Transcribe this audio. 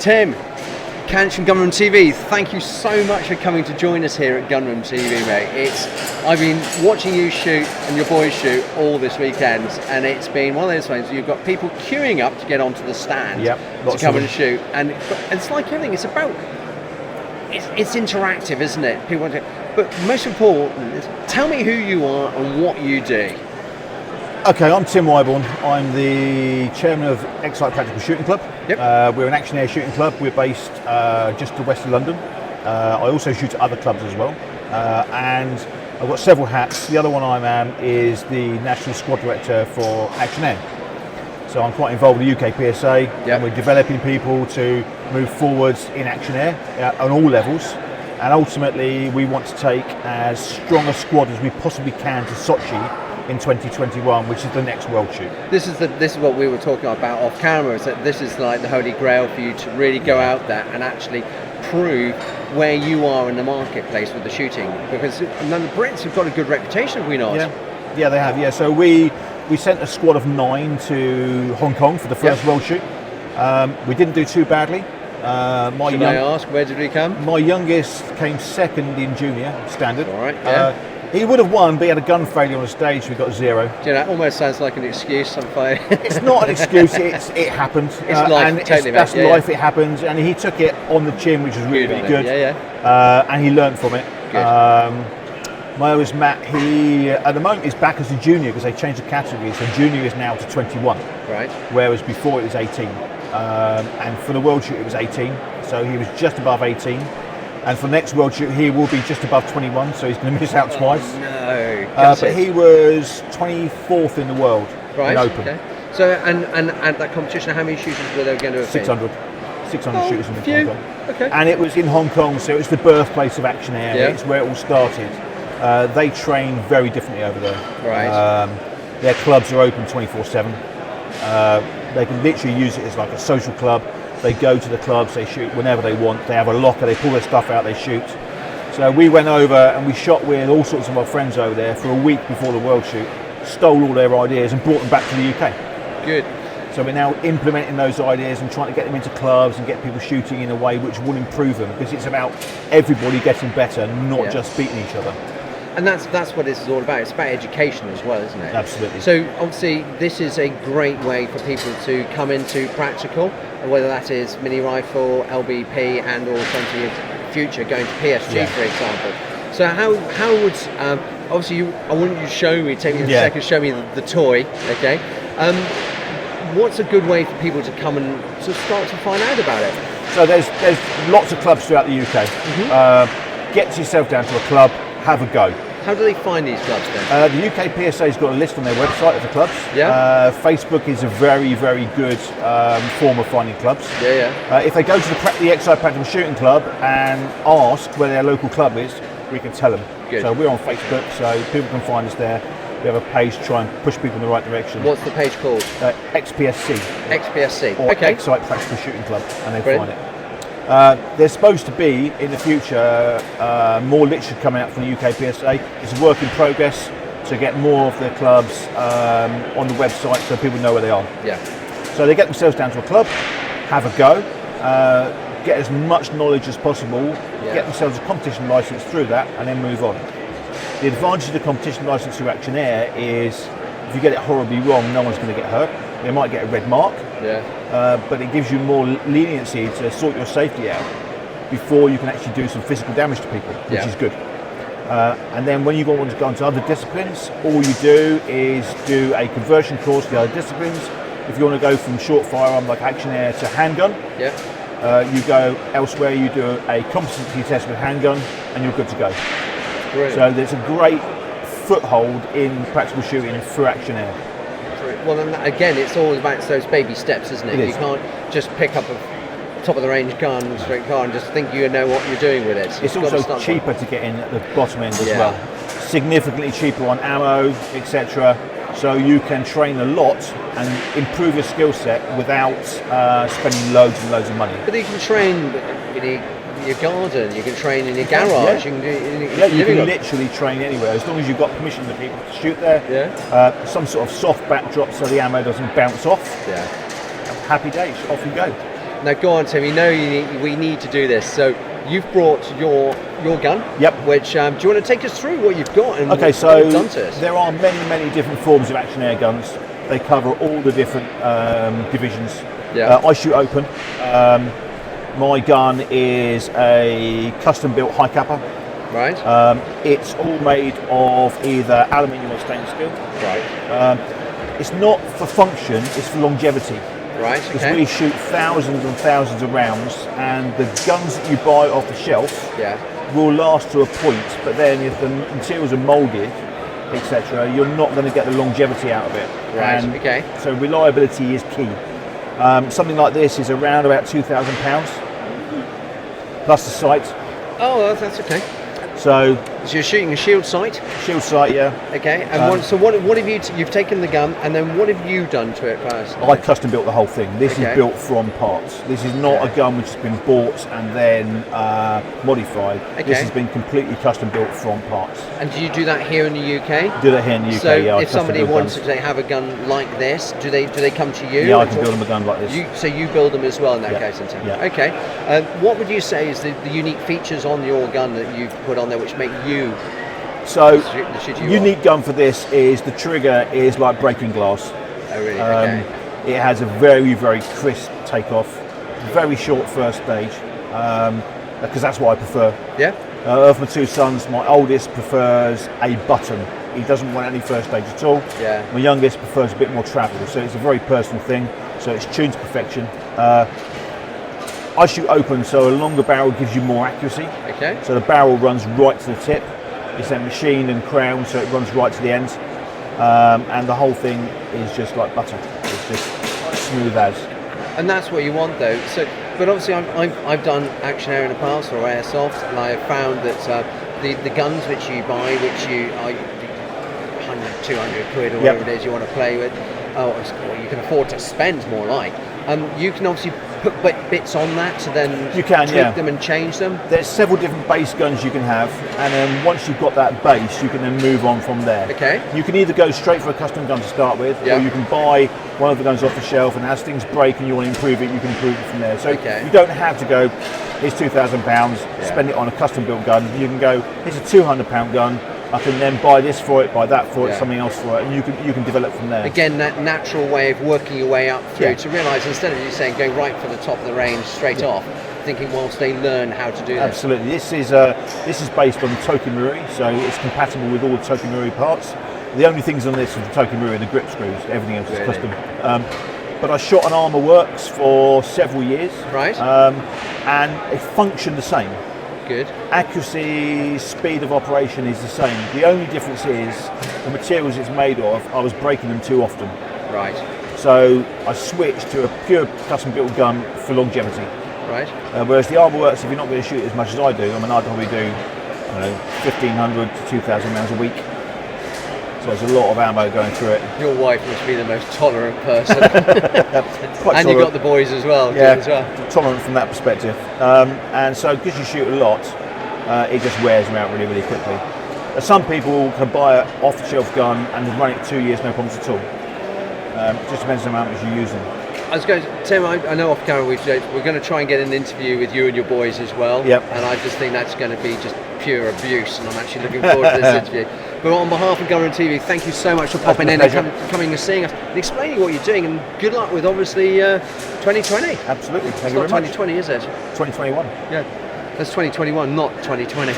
Tim, Cansh from Gunroom.tv, thank you so much for coming to join us here at Gunroom.tv, mate. I've been watching you shoot and your boys shoot all this weekend, and it's been one of those things. You've got people queuing up to get onto the stand to come and shoot, and it's like everything. It's about it's interactive, isn't it? People want to, but most important is tell me who you are and what you do. Okay, I'm Tim Wyborn. I'm the chairman of Xsite Practical Shooting Club. Yep. We're an action air shooting club. We're based just to the west of London. I also shoot at other clubs as well. And I've got several hats. The other one I am is the National Squad Director for Action Air. So I'm quite involved with the UK PSA, and we're developing people to move forwards in action air on all levels. And ultimately, we want to take as strong a squad as we possibly can to Sochi in 2021, which is the next World Shoot. This is what we were talking about off camera, is that this is like the holy grail for you to really go out there and actually prove where you are in the marketplace with the shooting, because the Brits have got a good reputation, have we not? Yeah, they have. So we sent a squad of 9 to Hong Kong for the first World Shoot. We didn't do too badly. Should I ask, where did we come? My youngest came second in junior standard. All right. He would have won, but he had a gun failure on the stage. We got 0. Do you know, that almost sounds like an excuse. It's not an excuse. It happened. It's life. Totally, that's life. It happens, and he took it on the chin, which was really good. And he learned from it. Good. My oldest Matt, he at the moment is back as a junior because they changed the category. So junior is now to 21. Right. Whereas before it was 18. And for the World Shoot it was 18. So he was just above 18. And for the next World Shoot, he will be just above 21, so he's going to miss out twice. No. But he was 24th in the world in Open. Okay. So, and at that competition, how many shooters were there going to have 600. 600 shooters in Hong Kong. Okay. And it was in Hong Kong, so it was the birthplace of action air. Yeah. It's where it all started. They train very differently over there. Right. Their clubs are open 24/7. They can literally use it as like a social club. They go to the clubs, they shoot whenever they want, they have a locker, they pull their stuff out, they shoot. So we went over and we shot with all sorts of our friends over there for a week before the World Shoot, stole all their ideas and brought them back to the UK. Good. So we're now implementing those ideas and trying to get them into clubs and get people shooting in a way which will improve them, because it's about everybody getting better, not just beating each other. And that's what this is all about. It's about education as well, isn't it? Absolutely. So obviously this is a great way for people to come into practical, whether that is mini rifle, LBP, and or into your future going to PSG, for example. So how would obviously I want you to show me, take me a second, show me the toy, okay? What's a good way for people to come and to start to find out about it? So there's lots of clubs throughout the UK. Get yourself down to a club, have a go. How do they find these clubs then? The UK PSA's got a list on their website of the clubs. Facebook is a very, very good form of finding clubs. If they go to the Xsite Practical Shooting Club and ask where their local club is, we can tell them. Good. So we're on Facebook, so people can find us there. We have a page to try and push people in the right direction. What's the page called? XPSC. XPSC. Or Xsite Practical Shooting Club, and they find it. There's supposed to be, in the future, more literature coming out from the UK PSA. It's a work in progress to get more of the clubs on the website so people know where they are. So they get themselves down to a club, have a go, get as much knowledge as possible, get themselves a competition licence through that, and then move on. The advantage of the competition licence through Action Air is if you get it horribly wrong, no one's going to get hurt. They might get a red mark, but it gives you more leniency to sort your safety out before you can actually do some physical damage to people, which is good. And then when you want to go into other disciplines, all you do is do a conversion course to the other disciplines. If you want to go from short firearm like Action Air to handgun, you go elsewhere, you do a competency test with handgun, and you're good to go. Brilliant. So there's a great foothold in practical shooting through Action Air. Well, and again, it's always about those baby steps, isn't it? You can't just pick up a top of the range gun, straight car, and just think you know what you're doing with it. It's also cheaper to get in at the bottom end as well. Significantly cheaper on ammo, etc. So you can train a lot and improve your skill set without spending loads and loads of money. But you can train in your garden, you can train in your garage, you can do you can literally train anywhere as long as you've got permission to people to shoot there. Some sort of soft backdrop so the ammo doesn't bounce off. Happy days, off you go. Now go on, Tim. We need to do this. So you've brought your gun. Yep. Which do you want to take us through what you've got and Okay, what so you've done to us? there are many different forms of action air guns. They cover all the different divisions. Yeah. I shoot open. My gun is a custom built high capper. Right. It's all made of either aluminium or stainless steel. Right. It's not for function, it's for longevity. Right. Because Okay. we shoot thousands and thousands of rounds, and the guns that you buy off the shelf Yeah. will last to a point, but then if the materials are moulded, etc., you're not going to get the longevity out of it. Right. And Okay. so reliability is key. Something like this is around about £2,000 plus the sight. Oh, that's okay. So So you're shooting a shield sight. shield sight, yeah. Okay. And what have you? You've taken the gun, and then what have you done to it first? I custom built the whole thing. This Okay. is built from parts. This is not a gun which has been bought and then modified. Okay. This has been completely custom built from parts. And do you do that here in the UK? Do that here in the UK, So yeah. I if custom somebody build wants guns. to have a gun like this, do they come to you? Yeah, I can build them a gun like this. So you build them as well in that Yeah. case, then, Tim? Yeah. Okay. What would you say is the unique features on your gun that you've put on there which make you So, the shooter you unique gun for this is the trigger is like breaking glass. are? Oh, really? Okay. It has a very crisp takeoff, very short first stage, because that's what I prefer. Yeah. Of my two sons, my oldest prefers a button. He doesn't want any first stage at all. Yeah. My youngest prefers a bit more travel, so it's a very personal thing. So it's tuned to perfection. I shoot open, so a longer barrel gives you more accuracy. Okay. So the barrel runs right to the tip. It's then machined and crowned, so it runs right to the end. And the whole thing is just like butter. It's just smooth as. And that's what you want, though. So, but obviously, I've done action air in the past or airsoft, and I have found that the guns which you buy, which you are 100, 200 quid or whatever it is you want to play with, or you can afford to spend more like. You can obviously put bits on that to then You can, tweak yeah. them and change them. There's several different base guns you can have, and then once you've got that base, you can then move on from there. Okay. You can either go straight for a custom gun to start with, Yeah. or you can buy one of the guns off the shelf, and as things break and you want to improve it, you can improve it from there. So Okay. you don't have to go, here's £2,000, spend it on a custom built gun. You can go, here's a £200 gun, I can then buy this for it, buy that for it, Yeah. something else for it, and you can develop from there. Again, that natural way of working your way up through Yeah. to realise instead of you saying going right for the top of the range straight off, thinking whilst they learn how to do this. Absolutely. This is based on Tokimuri, so it's compatible with all the Tokimuri parts. The only things on this with the Tokimuri are the grip screws. Everything else is Really? custom. But I shot an Armour Works for several years, Right. and it functioned the same. Good. Accuracy, speed of operation is the same. The only difference is the materials it's made of. I was breaking them too often, Right. so I switched to a pure custom-built gun for longevity. Right. Whereas the Armour Works, if you're not going to shoot as much as I do, I mean, I'd probably do, 1,500 to 2,000 rounds a week. So there's a lot of ammo going through it. Your wife must be the most tolerant person. Quite And you've got tolerant. the boys as well. Yeah, Good as well. tolerant from that perspective. And so because you shoot a lot, it just wears them out really quickly. Some people can buy an off-the-shelf gun and run it 2 years, no problems at all. It just depends on how much you use them. I was going to, Tim, I know off camera we're going to try and get an interview with you and your boys as well. Yep. And I just think that's going to be just pure abuse, and I'm actually looking forward to this interview. But on behalf of Gunroom.tv, thank you so much for popping in and coming and seeing us and explaining what you're doing, and good luck with obviously 2020. Absolutely. Thank It's you not very much. 2020, is it? 2021. Yeah. That's 2021, not 2020.